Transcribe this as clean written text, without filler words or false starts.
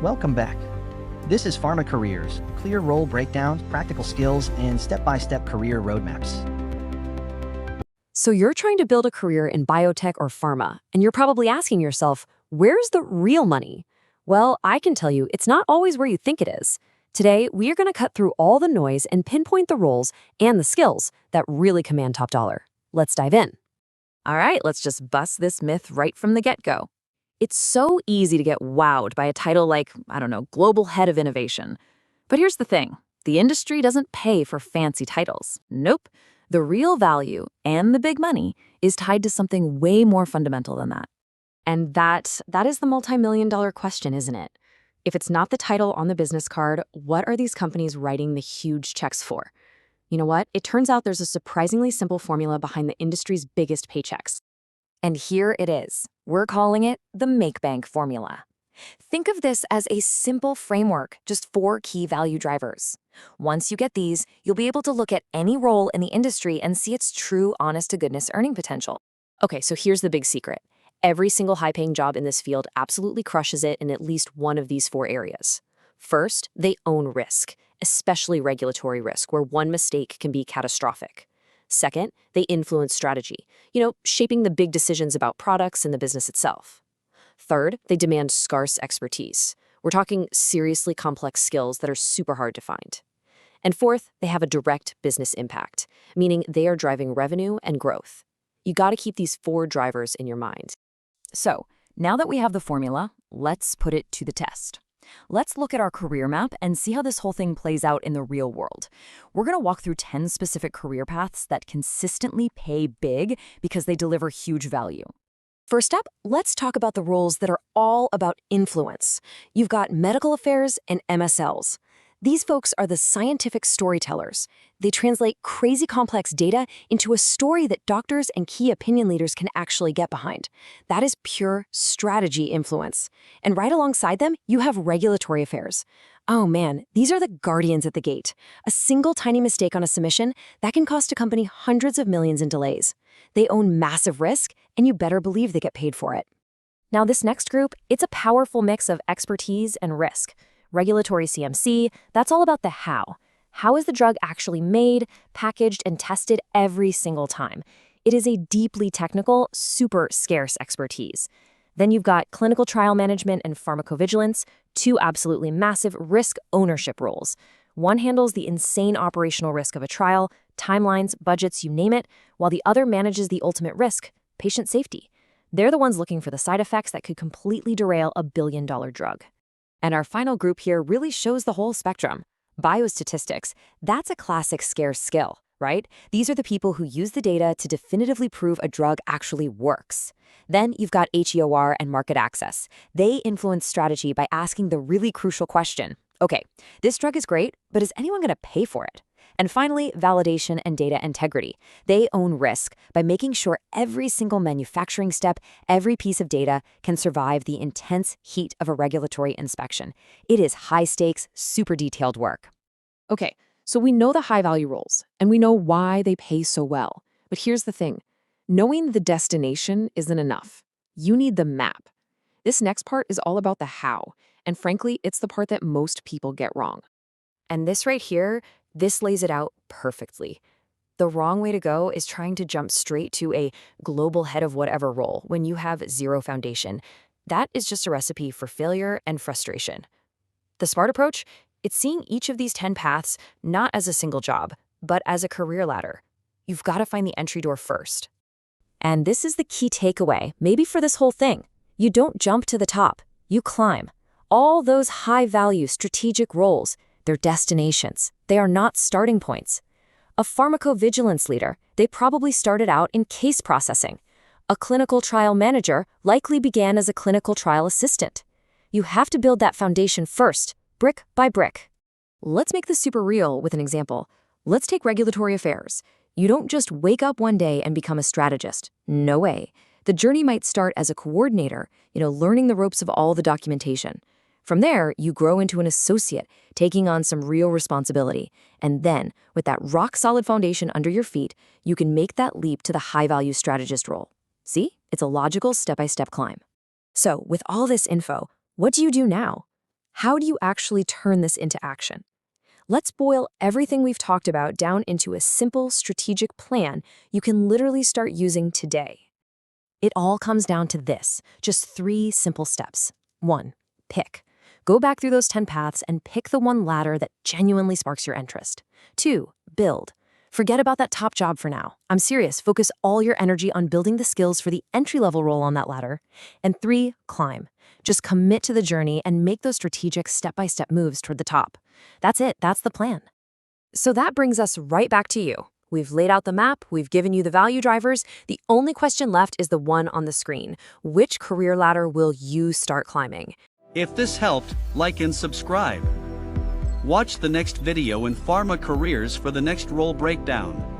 Welcome back. This is Pharma Careers, clear role breakdowns, practical skills, and step-by-step career roadmaps. So you're trying to build a career in biotech or pharma, and you're probably asking yourself, where's the real money? Well, I can tell you it's not always where you think it is. Today, we are going to cut through all the noise and pinpoint the roles and the skills that really command top dollar. Let's dive in. All right, let's just bust this myth right from the get-go. It's so easy to get wowed by a title like, Global Head of Innovation. But here's the thing. The industry doesn't pay for fancy titles. Nope. The real value and the big money is tied to something way more fundamental than that. And that is the multi-million-dollar question, isn't it? If it's not the title on the business card, what are these companies writing the huge checks for? You know what? It turns out there's a surprisingly simple formula behind the industry's biggest paychecks. And here it is. We're calling it the Make Bank formula. Think of this as a simple framework, just 4 key value drivers. Once you get these, you'll be able to look at any role in the industry and see its true honest-to-goodness earning potential. Okay, so here's the big secret. Every single high-paying job in this field absolutely crushes it in at least one of these 4 areas. First, they own risk, especially regulatory risk, where one mistake can be catastrophic. Second, they influence strategy, shaping the big decisions about products and the business itself. Third, they demand scarce expertise. We're talking seriously complex skills that are super hard to find. And fourth, they have a direct business impact, meaning they are driving revenue and growth. You got to keep these 4 drivers in your mind. So, now that we have the formula, let's put it to the test. Let's look at our career map and see how this whole thing plays out in the real world. We're going to walk through 10 specific career paths that consistently pay big because they deliver huge value. First up, let's talk about the roles that are all about influence. You've got medical affairs and MSLs. These folks are the scientific storytellers. They translate crazy complex data into a story that doctors and key opinion leaders can actually get behind. That is pure strategy influence. And right alongside them, you have regulatory affairs. Oh man, these are the guardians at the gate. A single tiny mistake on a submission, that can cost a company hundreds of millions in delays. They own massive risk, and you better believe they get paid for it. Now this next group, it's a powerful mix of expertise and risk. Regulatory CMC, that's all about the how. How is the drug actually made, packaged, and tested every single time? It is a deeply technical, super scarce expertise. Then you've got clinical trial management and pharmacovigilance, 2 absolutely massive risk ownership roles. One handles the insane operational risk of a trial, timelines, budgets, you name it, while the other manages the ultimate risk, patient safety. They're the ones looking for the side effects that could completely derail a billion-dollar drug. And our final group here really shows the whole spectrum. Biostatistics, that's a classic scarce skill, right? These are the people who use the data to definitively prove a drug actually works. Then you've got HEOR and market access. They influence strategy by asking the really crucial question, okay, this drug is great, but is anyone going to pay for it? And finally, validation and data integrity. They own risk by making sure every single manufacturing step, every piece of data can survive the intense heat of a regulatory inspection. It is high-stakes, super detailed work. Okay, so we know the high-value roles, and we know why they pay so well. But here's the thing. Knowing the destination isn't enough. You need the map. This next part is all about the how, and frankly, it's the part that most people get wrong. And this right here, this lays it out perfectly. The wrong way to go is trying to jump straight to a global head of whatever role when you have 0 foundation. That is just a recipe for failure and frustration. The smart approach, it's seeing each of these 10 paths not as a single job, but as a career ladder. You've got to find the entry door first. And this is the key takeaway, maybe for this whole thing. You don't jump to the top, you climb. All those high-value strategic roles, they're destinations. They are not starting points. A pharmacovigilance leader, they probably started out in case processing. A clinical trial manager likely began as a clinical trial assistant. You have to build that foundation first, brick by brick. Let's make this super real with an example. Let's take regulatory affairs. You don't just wake up one day and become a strategist. No way. The journey might start as a coordinator, learning the ropes of all the documentation. From there, you grow into an associate, taking on some real responsibility. And then, with that rock-solid foundation under your feet, you can make that leap to the high-value strategist role. See? It's a logical step-by-step climb. So, with all this info, what do you do now? How do you actually turn this into action? Let's boil everything we've talked about down into a simple strategic plan you can literally start using today. It all comes down to this, just 3 simple steps. 1. Pick. Go back through those 10 paths and pick the one ladder that genuinely sparks your interest. 2. Build. Forget about that top job for now. I'm serious, focus all your energy on building the skills for the entry-level role on that ladder. And 3. Climb. Just commit to the journey and make those strategic step-by-step moves toward the top. That's it, that's the plan. So that brings us right back to you. We've laid out the map, we've given you the value drivers. The only question left is the one on the screen. Which career ladder will you start climbing? If this helped, like and subscribe. Watch the next video in Pharma Careers for the next role breakdown.